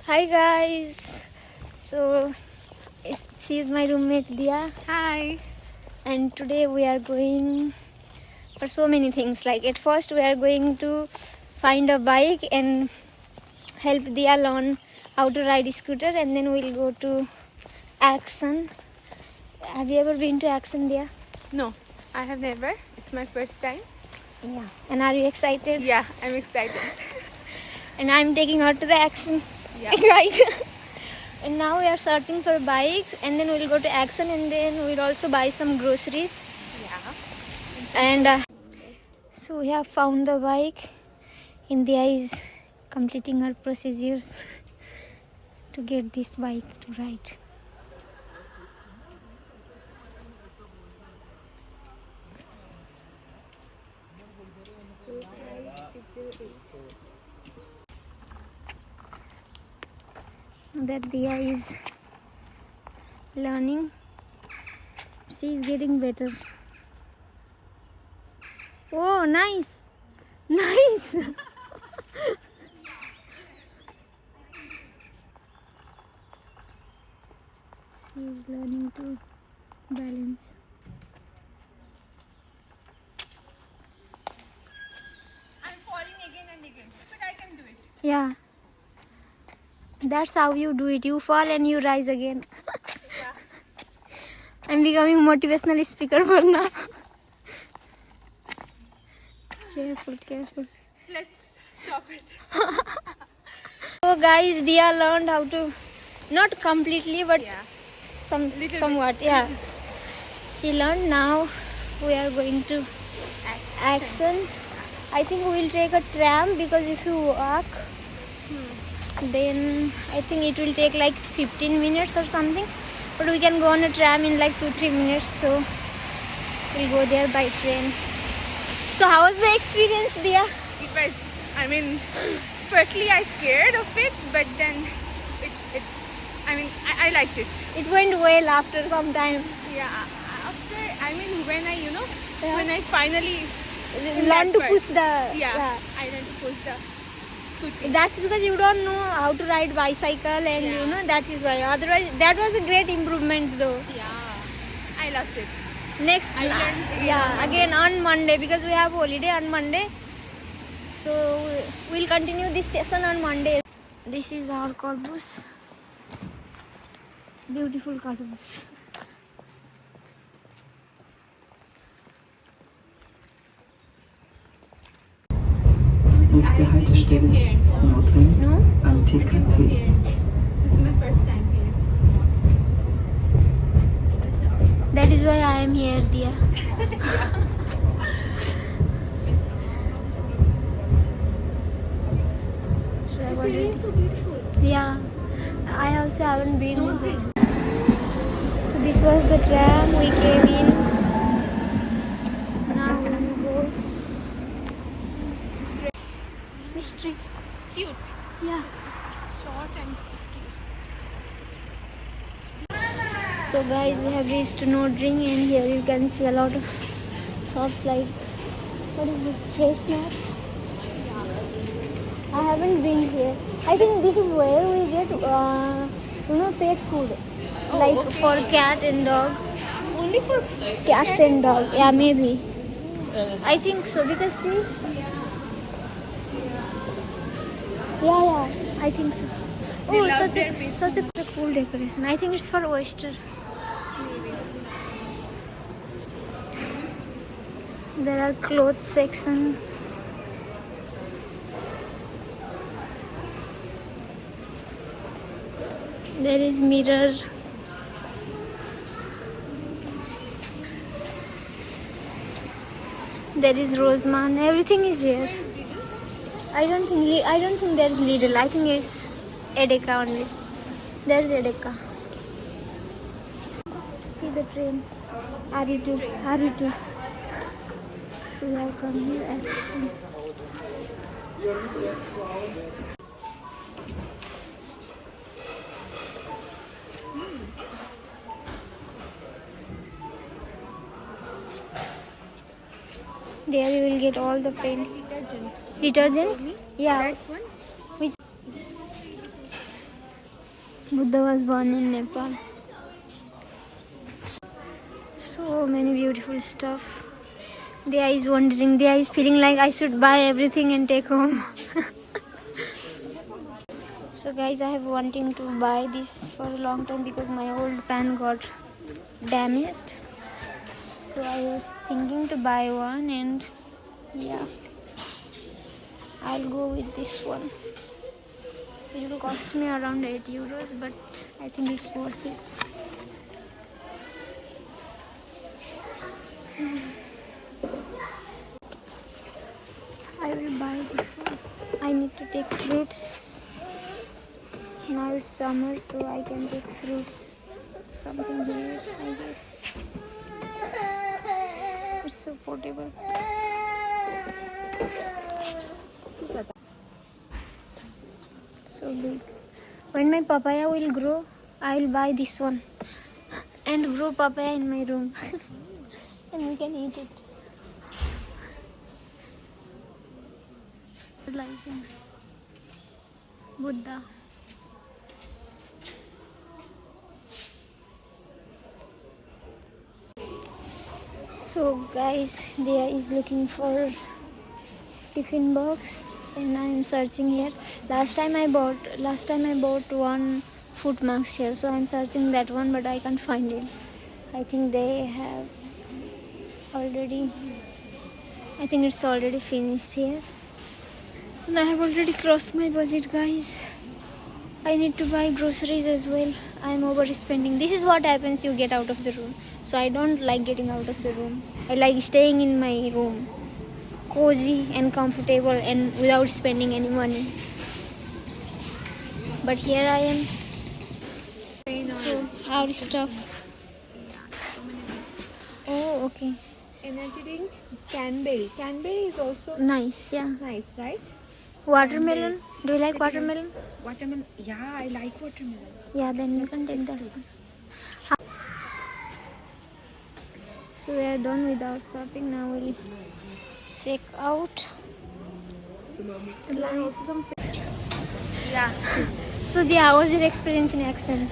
Hi guys. So she is my roommate Dia. Hi. And today we are going for so many things. Like at first we are going to find a bike and help Dia learn how to ride a scooter, and then we'll go to Action. Have you ever been to Action, Dia? No, I have never. It's my first time. Yeah. And are you excited? Yeah, I'm excited. And I'm taking her to the Action. Yeah. Guys. And now we are searching for bikes, and then we'll go to Action, and then we'll also buy some groceries. Yeah. And so we have found the bike. India is completing her procedures to get this bike to ride. That Dia is learning. She is getting better. Oh, nice. Nice. She is learning to balance. I'm falling again and again, but I can do it. Yeah. That's how you do it. You fall and you rise again. Yeah. I'm becoming motivational speaker for now. Careful, careful. Let's stop it. So guys, Dia learned how to, not completely, but Yeah. Little somewhat. Yeah. She learned. Now we are going to Action. I think we will take a tram, because if you walk, then I think it will take like 15 minutes or something. But we can go on a tram in like 2-3 minutes. So we'll go there by train. So how was the experience, Dia? It was, firstly I scared of it, but then I liked it. It went well after some time. Yeah. After, when Yeah. when I finally Learn to part. push the... Yeah, I learned to push the scooty. That's because you don't know how to ride bicycle, and Yeah. that is why. Otherwise, that was a great improvement though. Yeah, I loved it. Next, I learned again yeah, on Monday. again on Monday, because we have holiday on Monday. So we'll continue this session on Monday. This is our car bus. Beautiful car bus. Nächste Haltestelle Nordring No? am TKC. This is my first time here. That is why I am here, Dia. So I wanted- So beautiful. Yeah, I also haven't been. So this was the tram we came in. Now we will go. This tree. Cute. Yeah. Short and So guys, we have reached Nordring, and here you can see a lot of shops like, what is this, Freshner? I haven't been here. I think this is where we get pet food, like okay. for cat and dog. only for Cats and dog, yeah, maybe. I think so, because see, yeah, I think so. They Oh, love their pets. such a cool decoration. I think it's for oyster. There are clothes section. There is mirror. There is Roseman. Everything is here. I don't think there's Lidl. I think it's Edeka only. There's Edeka. See the train. R2. So we have come here and see. There you will get all the paint. detergent. Detergent? Me? Yeah. That one? Which? Buddha was born in Nepal. So many beautiful stuff. Dia is wondering, Dia is feeling like I should buy everything and take home. So guys, I have wanting to buy this for a long time because my old pan got damaged. So I was thinking to buy one, and yeah, I'll go with this one. It will cost me around 8 euros, but I think it's worth it. I will buy this one. I need to take fruits. Now it's summer, so I can take fruits. Something here, I guess. It's so portable. So big. When my papaya will grow, I will buy this one and grow papaya in my room. And we can eat it. Buddha. So guys, Dia is looking for tiffin box and I am searching here. Last time I bought one foot mask here, so I am searching that one, but I can't find it. I think they have already, I think it's already finished here. And I have already crossed my budget, guys. I need to buy groceries as well. I am overspending. This is what happens, you get out of the room. So I don't like getting out of the room. I like staying in my room, cozy and comfortable and without spending any money. But here I am. So our stuff. Oh, okay. Energy drink, Canberry. Canberry is also Nice, yeah. nice, right? Watermelon. Do you like watermelon? Watermelon. Yeah, I like watermelon. Yeah, then you can take that one. So we are done with our shopping. Now we'll check out. There are also some. Yeah, So how was your experience in Action?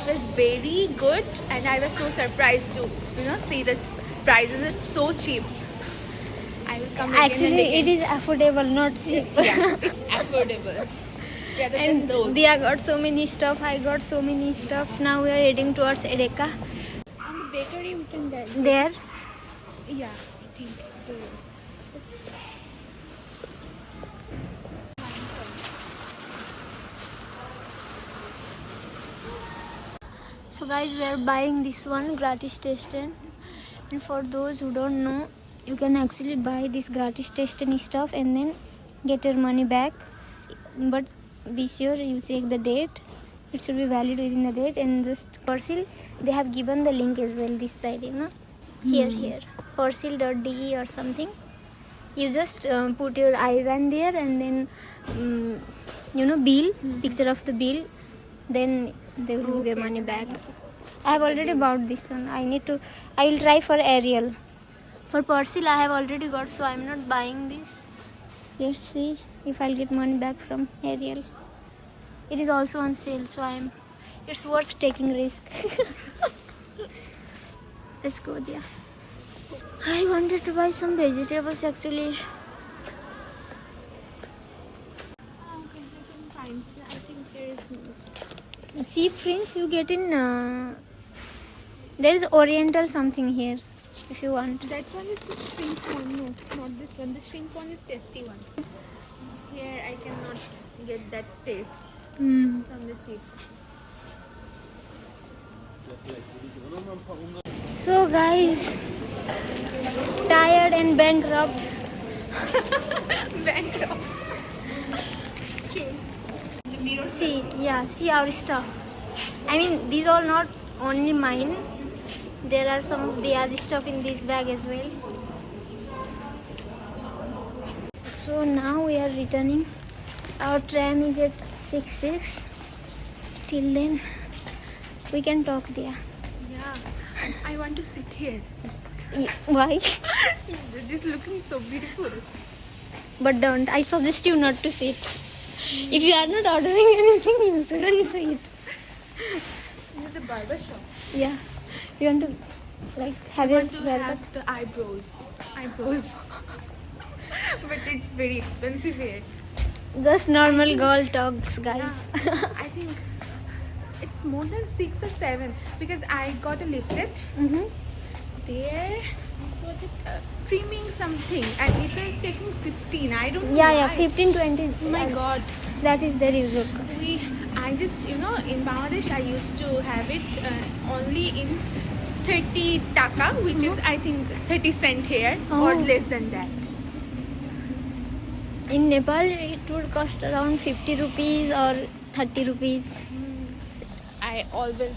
it was very good, and I was so surprised to see the prices are so cheap. I will come again Actually, and again. it is affordable, not cheap. Yeah, it's affordable. Rather than And those. Dia got so many stuff. I got so many stuff. Now we are heading towards Edeka. On the bakery, we can get. There. Yeah, I think. So guys, we are buying this one gratis tested, and for those who don't know, you can actually buy this gratis tested stuff and then get your money back, but be sure you check the date. It should be valid within the date. And just Persil, they have given the link as well this side, here Persil.de or something. You just put your IBAN there and then bill, picture of the bill, then they will give your money back. I have already bought this one. I will try for Ariel. For Persil I have already got, so I am not buying this. Let's see if I'll get money back from Ariel. It is also on sale, so it's worth taking risk. Let's go there. I wanted to buy some vegetables actually. I think there is no. Cheap prints you get in there is Oriental something here if you want. That one is the shrimp one. No, not this one. The shrimp one is tasty one. Here I cannot get that taste from the chips. So guys, tired and bankrupt. Bankrupt. See our stuff. I mean, these are not only mine. There are some of the other stuff in this bag as well. So now we are returning. Our tram is at 6:06. Till then, we can talk there. Yeah, I want to sit here. Why? It is looking so beautiful. But don't. I suggest you not to sit. If you are not ordering anything, you shouldn't sit. This is a barber shop. Yeah. You want to like have I your want to haircut? have the eyebrows. But it's very expensive here. Just normal girl talks, guys. I think it's more than 6 or 7 because I got a leaflet Mm-hmm. there. So trimming something and it was taking 15. I don't know Yeah, why. 15, 20. Oh my god. That is their usual cost. I just, in Bangladesh, I used to have it only in 30 taka, which is, I think, 30 cent here or Oh. less than that. In Nepal, it would cost around 50 rupees or 30 rupees I always,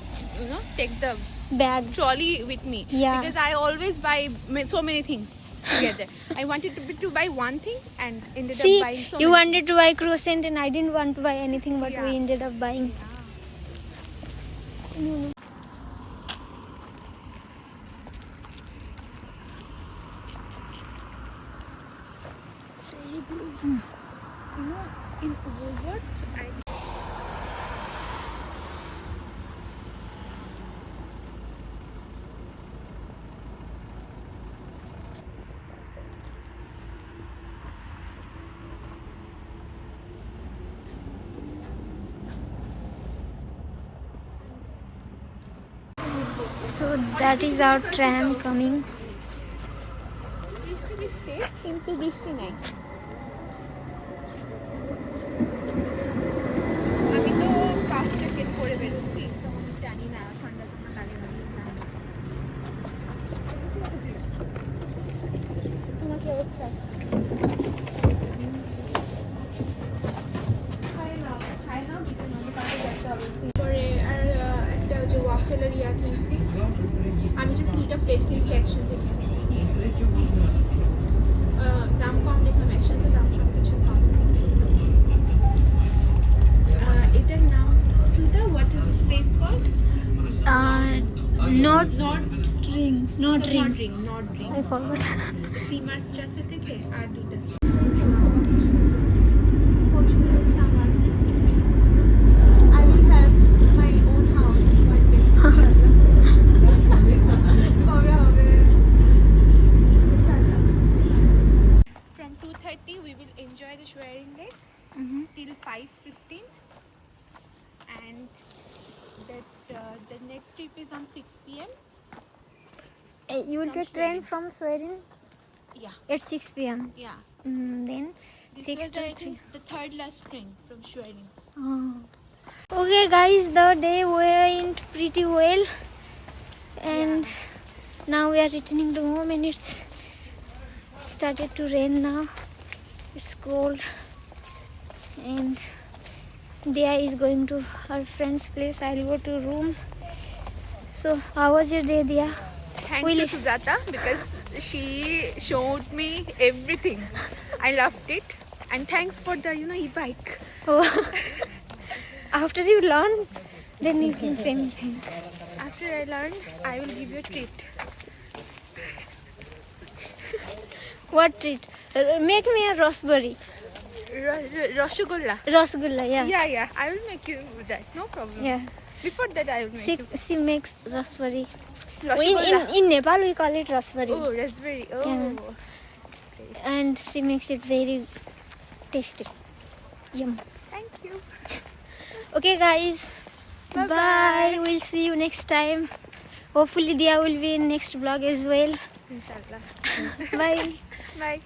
take the bag. trolley with me. Yeah. Because I always buy so many things together. I wanted to buy one thing and ended See, up buying so you many wanted to buy croissant and I didn't want to buy anything, but Yeah. we ended up buying. In Woolworth, I So that is our tram coming. বৃষ্টি বৃষ্টি কিন্তু বৃষ্টি নাই আমি তো puff jacket পরে বেরোচ্ছি তো আমি জানি না ঠান্ডা ঠান্ডা লাগে না জানি না। তোমার কি অবস্থা পরে আর একটা যে ওয়াফেলের ইয়া কিনছি আমি যদি 2টা প্লেট কিনছি অ্যাকশন থেকে দাম কম দেখলাম একসাথে দাম সব কিছু কম এটার নাম সুদা what is this place called Not not ring, not ring. Not drink I forgot. সিমার স্ট্রাসে থেকে আর 2টা পছন্দ হচ্ছে আমার I will have my own house one day ইনশাআল্লাহ কবে হবে ইনশাআল্lah From 2:30 we will enjoy the swearing day till 5:15 and that the next trip is on 6 p.m. You will From take train Schwerin. from Schwerin Yeah, at 6 p.m. yeah. Then This 6 was to I 3. think the third last train from Schwerin. Oh. Okay, guys, the day went pretty well, and now we are returning to home, and it's started to rain now. It's cold, and Dia is going to her friend's place. I'll go to room. So, how was your day, Dia? Thanks Will- to Sujata because she showed me everything. I loved it. And thanks for the e-bike. Oh. After you learn, then you can say me thank. After I learned, I will give you a treat. What treat? Make me a raspberry. Rasgulla. Rasgulla, yeah. Yeah. I will make you that. No problem. Yeah. Before that, I will make you. She makes raspberry. Rasgulla. In Nepal, we call it raspberry. Oh, raspberry. Oh. Yeah. And she makes it very tasty. Yum. Thank you. Okay, guys. Bye-bye. Bye. We'll see you next time. Hopefully, Dia will be in next vlog as well. Inshallah. Bye. Bye.